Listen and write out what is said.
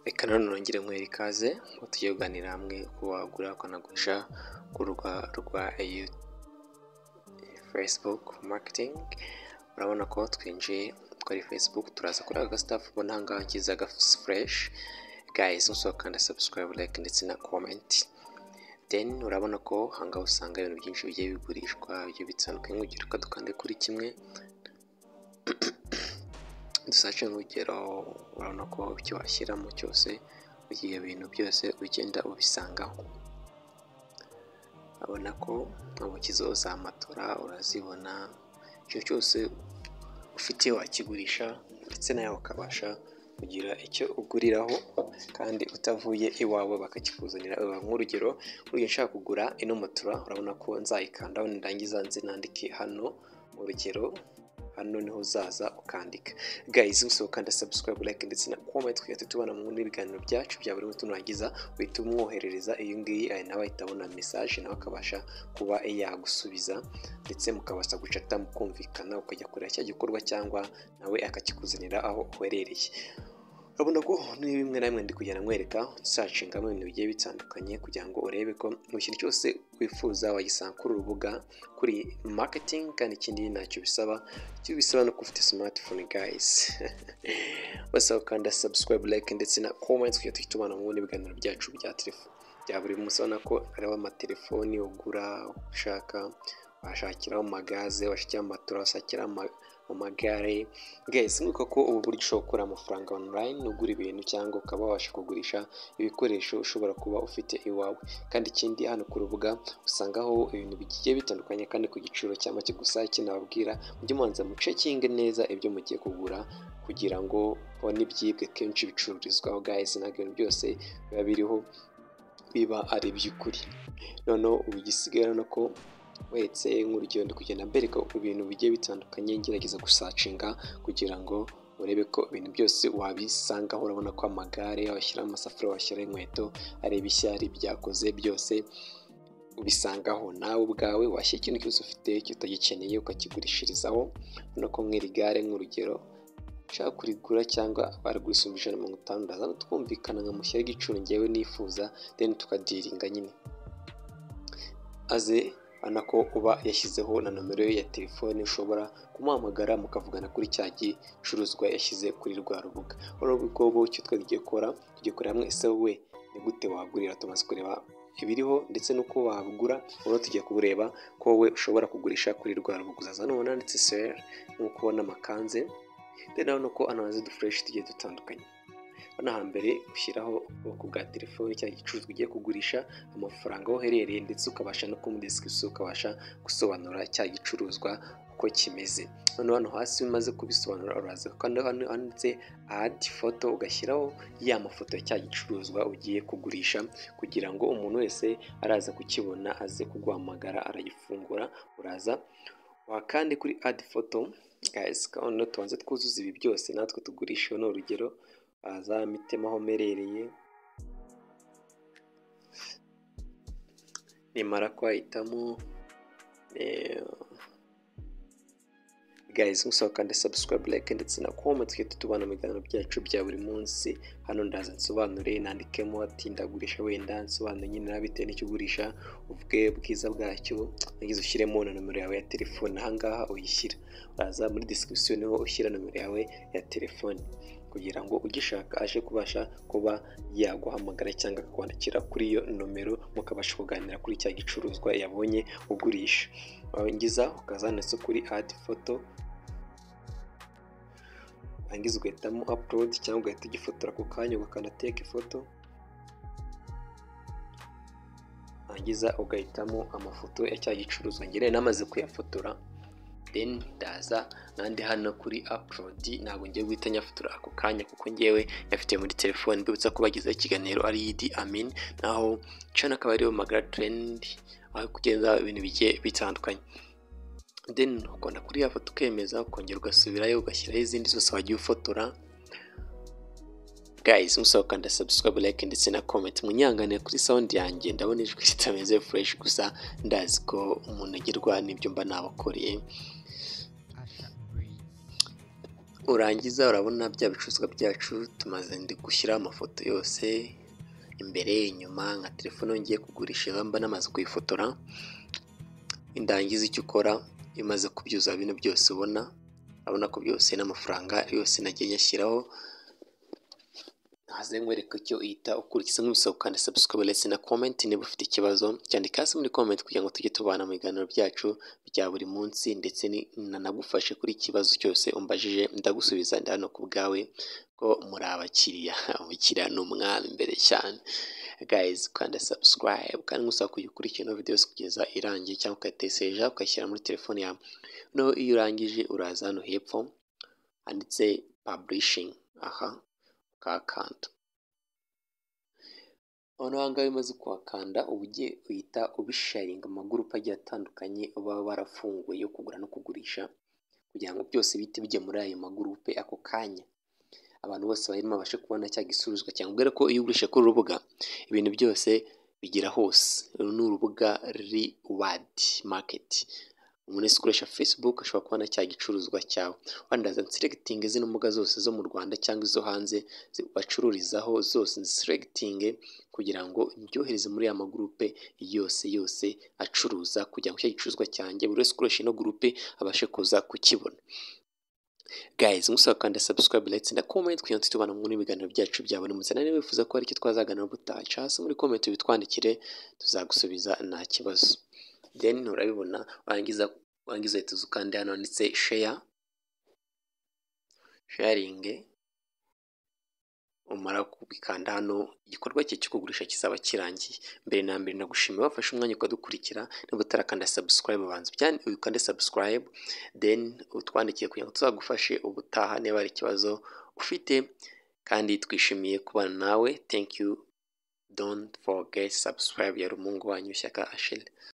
Reka none nongere nkwere ikaze ngo tugiye kuganira hamwe uko wagura ukanagurisha ku rubuga rwa Facebook marketing. Urabona ko twinjiye kuri Facebook, turaza kuri aga staff ubona ahangaha kiza fresh. Guys, musokanda subscribe, like ndetse na comment. Then urabona ko ahangaha usanga ibintu byinshi bigiye bigurishwa bigiye bitandukanye. Urugero ukadukande kuri kimwe dusace nk'urugero, urabona ko icyo washyiramo cyose ugiye ibintu byose ugenda ubisangaho. Urabona ko amukizo za matora urazibona, icyo cyose ufite wakigurisha ndetse nawe ukabasha kugira icyo uguriraho kandi utavuye iwawe bakakikuzanira. Nk'urugero nshaka kugura ino matora, urabona ko nzayikandaho ndangiza nandike hano urugero. Hano niho uzaza ukandika. Guys, usokanda subscribe, like ndetse na comment kugira tubana mu biganiro byacu bya buri munsi tunagiza, uhita umwoherereza iyi ngiyi nawe ahita abona message nawe akabasha kuba yagusubiza ndetse mukabasha gucata mukumvikana ukajya kureba cya gikorwa cyangwa nawe akakikuzanira aho uherereye. Urabona ko ni bimwe na bimwe ndi kugenda nkwereka searching mu bintu bigiye bitandukanye kugira ngo urebe ko ikintu cyose wifuza wagisanga kuri urubuga kuri marketing, kandi ikindi ntacyo bisaba. Icyo bisaba no ufite smartphone guys. Basaba kanda subscribe, like ndetse na comment kugira tubana mu biganiro byacu bya telefone bya buri munsi. Ubona ko ari amatelefoni ugura ushaka, washakiraho magaze, washakira amatora, washakira amagare. Guys, nuko ko ubu buryo ushobora gukora amafaranga online ugura ibintu cyangwa ukaba wabasha kugurisha ibikoresho ushobora kuba ufite iwawe. Kandi ikindi hano ku rubuga usangaho ibintu bigiye bitandukanye kandi ku giciro cya make. Gusa kinababwira mujye mubanza mucekinge neza ibyo mugiye kugura kugira ngo ubone ibyibwe kenshi bicururizwaho. Guys, ntabwo ibintu byose biba biriho biba ari iby'ukuri. Noneho ubu igisigaye no ko wetse nk'urugendo kugenda mbereka ibintu bigiye bitandukanye, ngerageza gusacinga kugira ngo urebe ko ibintu byose wabisangaho. Urabona ko amagare washyira amasafuriya, washyira inkweto, ari ibishya ari byakoze byose ubisangaho. nawe ubwawe washyira ikintu cyose ufite utagikeneye ukakigurishirizaho. Urabona ko mw'iri gare nk'urugero ushaka kurigura cyangwa barigurisha 150, ndaza twumvikana nkamushyira igiciro ngewe nifuza, then tukadiringa nyine aze anako uba yashyizeho na nomero ye ya telefone, ushobora kumuhamagara mukavugana kuri cya gicuruzwa yashyize kuri rwa rubuga. Urabona ko icyo twagiye gukora hamwe. Ese wowe ni gute wagurira? Tumaze kureba ibiriho ndetse nuko wagura, ubu tugiye kureba ko wowe ushobora kugurisha kuri rwa rubuga. Uzaza nubona ndetse sell nkuko ubona amakanze, then urabona ko anaze dufresh tugiye dutandukanye. Hano hambere ushyiraho ubwoko bwa telefone cyangwa igicuruzwa ugiye kugurisha, amafaranga aho uherereye, ndetse ukabasha no mu description ukabasha gusobanura cya gicuruzwa uko kimeze. Hano hasi umaze kubisobanura uraza kandi hano handitse add photo, ugashyiraho ya mafoto ya cya gicuruzwa ugiye kugurisha kugira ngo umuntu wese araza kukibona aze kuguhamagara aragifungura. Uraza wakandi kuri add photo. Guys, kandi tubanze twuzuza ibi byose natwe tugurisha. No urugero aza mitema aho merereye, nimara kwahitamo. Guys, musokanda subscribe, like ndetse na comment kugira tubana mu biganiro byacu bya buri munsi. Hano ndaza nsobanure, nandikemo ati ndagurisha, wenda nsobanure nyine nabite n'icyo ugurisha, uvuge bwiza bwacyo, nagize ushyiremo na nomero yawe ya telefone. Ahangaha uyishyira, uraza muri description niho ushyira nomero yawe ya telefone kugira ngo ugishaka aje kubasha kuba yaguhamagara cyangwa kwandikira kuri iyo nomero, mukabasha kuganira kuri cya gicuruzwa yabonye ugurisha. Wangiza ukazanetse kuri add photo, wangiza ugahitamo upload cyangwa ugahita ugifotora ku kanya ugakanda take ifoto, wangiza ugahitamo amafoto ya cya gicuruzwa ngire namaze kuyafotora. Then ndaza nandi hano kuri upload, ntabwo ngiye guhita nyafotora ako kanya kuko ngewe yafite muri telefone. Mbibutsa ko bagize ikiganiro ari Idi Amin, naho channel akaba ariyo Magara Trend, aho kugeza ibintu bigiye bitandukanye. Then ukanda kuri ya foto ukemeza, ukongera ugasubirayo ugashyiraho izindi zose wagiye ufotora. Guys, musokanda subscribe, like ndetse na comment. Munyanganire kuri sound yanjye, ndabona ijwi ritameze fresh, gusa ndazi ko umuntu agirwa n'ibyo mba nabakoreye. urangiza urabona bya bicuruzwa byacu tumaze gushyira amafoto yose imbere inyuma nka telefone ngiye kugurisha mba namaze kuyifotora. Indangiza icyo ukora iyo umaze kubyuza bino byose ubona ko byose n'amafaranga yose nagiye nyashyiraho. Haze nkwereka icyo uhita ukurikiza nk'ibisabwa kandi subscribe ndetse na comment. Niba ufite ikibazo cyandika hasi muri comment kugira ngo tujye tubana mu biganiro byacu bya buri munsi, ndetse nanagufashe kuri ikibazo cyose umbajije ndagusubiza ndi hano ku bwawe ko muri abakiriya. Umukiriya ni umwami imbere cyane. Guys, kanda subscribe kandi ngusaba kujya ukurikirana videos kugeza irangiye cyangwa ukateseja ukashyira muri telefone yawe. No, iyo urangije uraza hano hepfo handitse publishing, aha ukahakanda. Noneho ngaho umaze kuhakanda ugiye uhita ubisharinga mu magurupe agiye atandukanye baba barafunguye yo kugura no kugurisha, kugira ngo byose bihite bijya muri ayo magurupe ako kanya, abantu bose barimo babashe kubona cya gisubizwa cyangwa ubwira ko iyo ugurisha kuri urubuga ibintu byose bigira hose. Uru ni urubuga Reward Market. Umuntu wese ukoresha Facebook ashobora kubona cya gicuruzwa cyawe. Wandaza selecting zino mbuga zose zo mu Rwanda cyangwa izo hanze bacururizaho zose, selecting kugira ngo ndyohereze muri ya magurupe yose acuruza, kugira ngo cya gicuruzwa cyanjye buri wese ukoresha ino gurupe abashe kuza kukibona. Guys, musaba kandi subscribe ndetse na comment kugira ngo tubane mu biganiro byacu bya buri munsi. Niba wifuza ko ari icyo twazaganira ubutaha, hasi muri comment bitwandikire tuzagusubiza nta kibazo. Then urabibona wangiza uhita ukanda hano handitse sharing. Umara kubikanda hano igikorwa cye cyo kugurisha kizaba kirangiye. Mbere na mbere nagushimiye wafashe umwanya ukadukurikira. Niba utarakanda subscribe banza byane ukande subscribe, then utwandikiye kugira ngo tuzagufashe ubutaha niba ari ikibazo ufite, kandi twishimiye kubana nawe. Thank you, don't forget subscribe. Yari umuhungu wanyu Shyaka Achille.